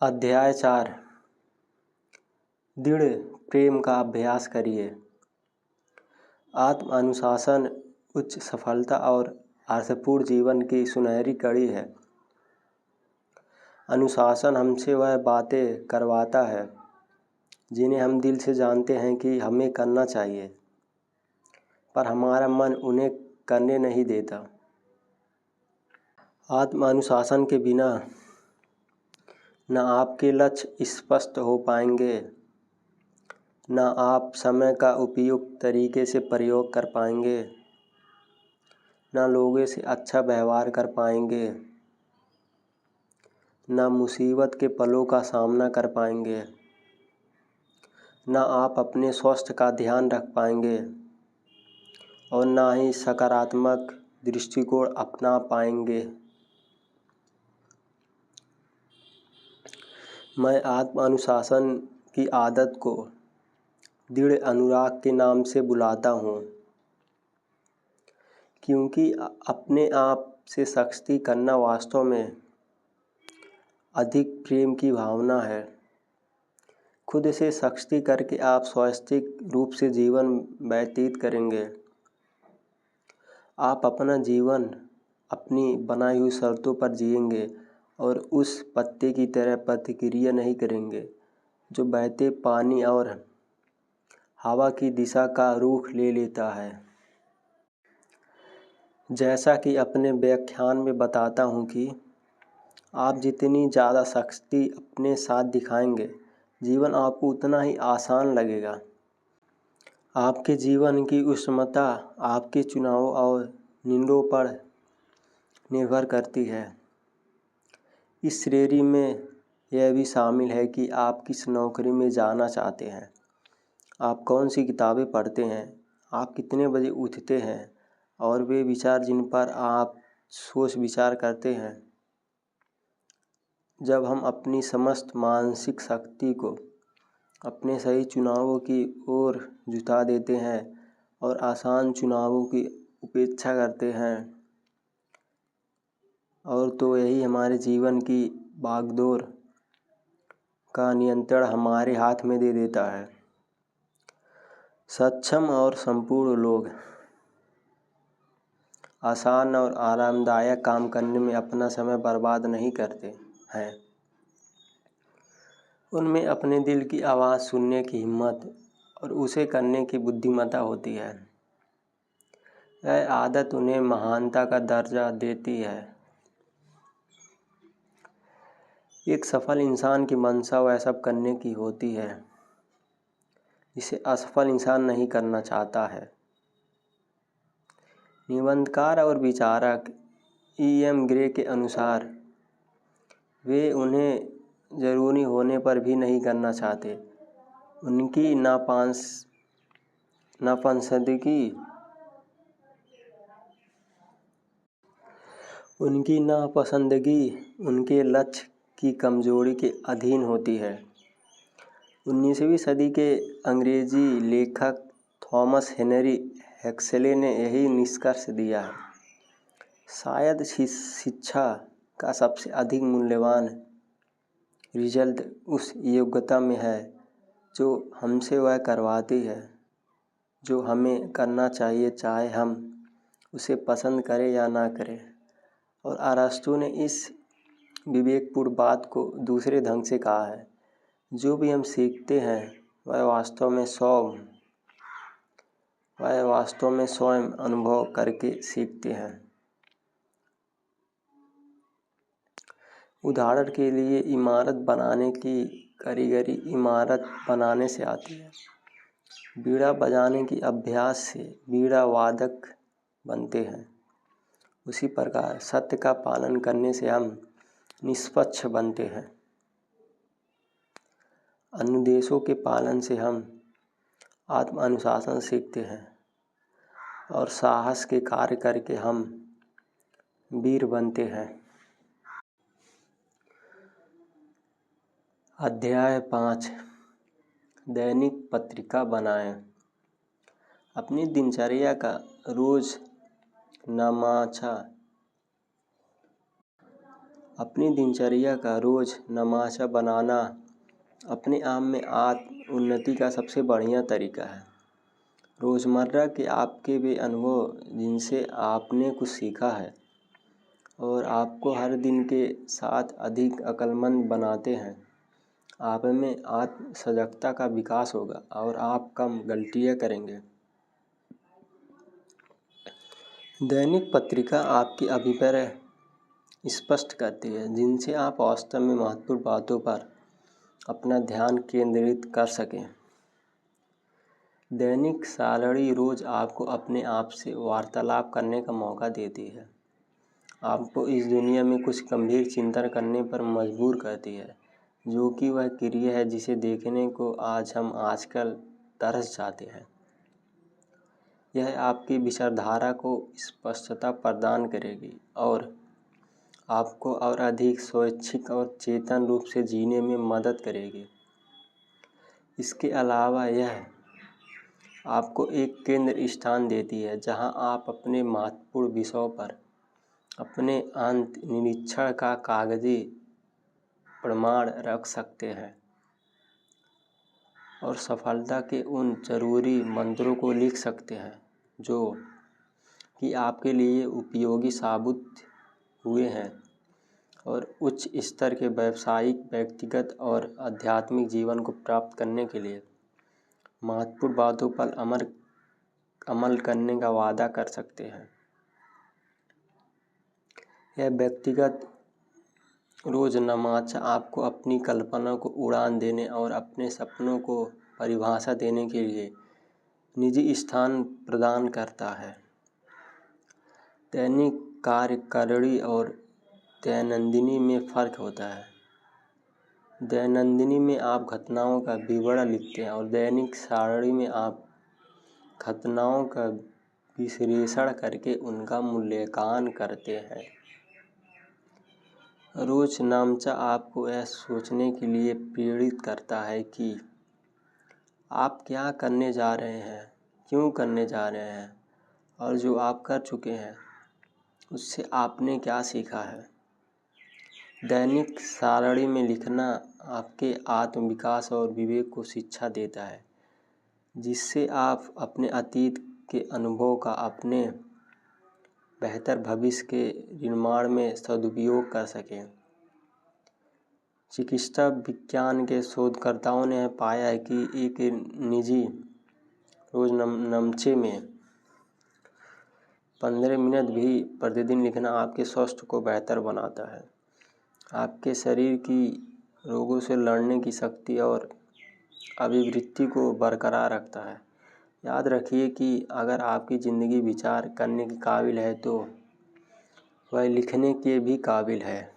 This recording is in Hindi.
अध्याय 4 दृढ़ प्रेम का अभ्यास करिए। आत्म अनुशासन उच्च सफलता और अर्थपूर्ण जीवन की सुनहरी कड़ी है। अनुशासन हमसे वह बातें करवाता है जिन्हें हम दिल से जानते हैं कि हमें करना चाहिए, पर हमारा मन उन्हें करने नहीं देता। आत्म अनुशासन के बिना न आपके लक्ष्य स्पष्ट हो पाएंगे, न आप समय का उपयुक्त तरीके से प्रयोग कर पाएंगे, न लोगों से अच्छा व्यवहार कर पाएंगे, न मुसीबत के पलों का सामना कर पाएंगे, न आप अपने स्वास्थ्य का ध्यान रख पाएंगे और न ही सकारात्मक दृष्टिकोण अपना पाएंगे। मैं आत्म अनुशासन की आदत को दृढ़ अनुराग के नाम से बुलाता हूँ, क्योंकि अपने आप से सख्ती करना वास्तव में अधिक प्रेम की भावना है। खुद से सख्ती करके आप स्वाभाविक रूप से जीवन व्यतीत करेंगे। आप अपना जीवन अपनी बनाई हुई शर्तों पर जिएंगे और उस पत्ते की तरह प्रतिक्रिया नहीं करेंगे जो बहते पानी और हवा की दिशा का रुख ले लेता है। जैसा कि अपने व्याख्यान में बताता हूँ कि आप जितनी ज़्यादा सख्ती अपने साथ दिखाएंगे, जीवन आपको उतना ही आसान लगेगा। आपके जीवन की उष्णता आपके चुनावों और निर्णयों पर निर्भर करती है। इस श्रेणी में यह भी शामिल है कि आप किस नौकरी में जाना चाहते हैं, आप कौन सी किताबें पढ़ते हैं, आप कितने बजे उठते हैं और वे विचार जिन पर आप सोच विचार करते हैं। जब हम अपनी समस्त मानसिक शक्ति को अपने सही चुनावों की ओर जुटा देते हैं और आसान चुनावों की उपेक्षा करते हैं, और तो यही हमारे जीवन की भागदौड़ का नियंत्रण हमारे हाथ में दे देता है। सक्षम और संपूर्ण लोग आसान और आरामदायक काम करने में अपना समय बर्बाद नहीं करते हैं। उनमें अपने दिल की आवाज़ सुनने की हिम्मत और उसे करने की बुद्धिमत्ता होती है। यह आदत उन्हें महानता का दर्जा देती है। एक सफल इंसान की मंशा वह सब करने की होती है जिसे असफल इंसान नहीं करना चाहता है। निबंधकार और विचारक E.M. ग्रे के अनुसार वे उन्हें ज़रूरी होने पर भी नहीं करना चाहते। उनकी नापसंदगी उनके लक्ष्य की कमजोरी के अधीन होती है। 19वीं सदी के अंग्रेजी लेखक थॉमस हेनरी हेक्सले ने यही निष्कर्ष दिया है। शायद शिक्षा का सबसे अधिक मूल्यवान रिजल्ट उस योग्यता में है जो हमसे वह करवाती है जो हमें करना चाहिए, चाहे हम उसे पसंद करें या ना करें। और अरस्तु ने इस विवेकपूर्ण बात को दूसरे ढंग से कहा है, जो भी हम सीखते हैं वह वास्तव में स्वयं अनुभव करके सीखते हैं। उदाहरण के लिए, इमारत बनाने की कारीगरी इमारत बनाने से आती है। बीड़ा बजाने की अभ्यास से बीड़ा वादक बनते हैं। उसी प्रकार सत्य का पालन करने से हम निष्पक्ष बनते हैं। अनुदेशों के पालन से हम आत्म अनुशासन सीखते हैं और साहस के कार्य करके हम वीर बनते हैं। अध्याय 5 दैनिक पत्रिका बनाएं। अपनी दिनचर्या का रोज नामाचा अपनी दिनचर्या का रोज़ नमाचा बनाना अपने आप में आत्म उन्नति का सबसे बढ़िया तरीका है। रोज़मर्रा के आपके वे अनुभव जिनसे आपने कुछ सीखा है और आपको हर दिन के साथ अधिक अक्लमंद बनाते हैं। आप में आत्म सजगता का विकास होगा और आप कम गलतियाँ करेंगे। दैनिक पत्रिका आपकी अभिप्राय स्पष्ट करती है जिनसे आप वास्तव में महत्वपूर्ण बातों पर अपना ध्यान केंद्रित कर सकें। दैनिक सारणी रोज़ आपको अपने आप से वार्तालाप करने का मौका देती है, आपको इस दुनिया में कुछ गंभीर चिंतन करने पर मजबूर करती है, जो कि वह क्रिया है जिसे देखने को आज हम आजकल तरस जाते हैं। यह आपकी विचारधारा को स्पष्टता प्रदान करेगी और आपको और अधिक स्वैच्छिक और चेतन रूप से जीने में मदद करेगी। इसके अलावा यह आपको एक केंद्र स्थान देती है जहां आप अपने महत्वपूर्ण विषयों पर अपने अंत निरीक्षण का कागजी प्रमाण रख सकते हैं और सफलता के उन जरूरी मंत्रों को लिख सकते हैं जो कि आपके लिए उपयोगी साबित हुए हैं और उच्च स्तर के व्यावसायिक, व्यक्तिगत और आध्यात्मिक जीवन को प्राप्त करने के लिए महत्वपूर्ण बातों पर अमल करने का वादा कर सकते हैं। यह व्यक्तिगत रोज़नामाचा आपको अपनी कल्पना को उड़ान देने और अपने सपनों को परिभाषा देने के लिए निजी स्थान प्रदान करता है। दैनिक कार्यकारिणी और दैनंदिनी में फ़र्क होता है। दैनंदिनी में आप घटनाओं का विवरण लिखते हैं और दैनिक सारणी में आप घटनाओं का विश्लेषण करके उनका मूल्यांकन करते हैं। रोज़नामचा आपको यह सोचने के लिए प्रेरित करता है कि आप क्या करने जा रहे हैं, क्यों करने जा रहे हैं और जो आप कर चुके हैं उससे आपने क्या सीखा है। दैनिक सारणी में लिखना आपके आत्मविकास और विवेक को शिक्षा देता है, जिससे आप अपने अतीत के अनुभव का अपने बेहतर भविष्य के निर्माण में सदुपयोग कर सकें। चिकित्सा विज्ञान के शोधकर्ताओं ने पाया है कि एक निजी रोज़नामचे में 15 मिनट भी प्रतिदिन लिखना आपके स्वास्थ्य को बेहतर बनाता है, आपके शरीर की रोगों से लड़ने की शक्ति और अभिवृद्धि को बरकरार रखता है। याद रखिए कि अगर आपकी ज़िंदगी विचार करने के काबिल है तो वह लिखने के भी काबिल है।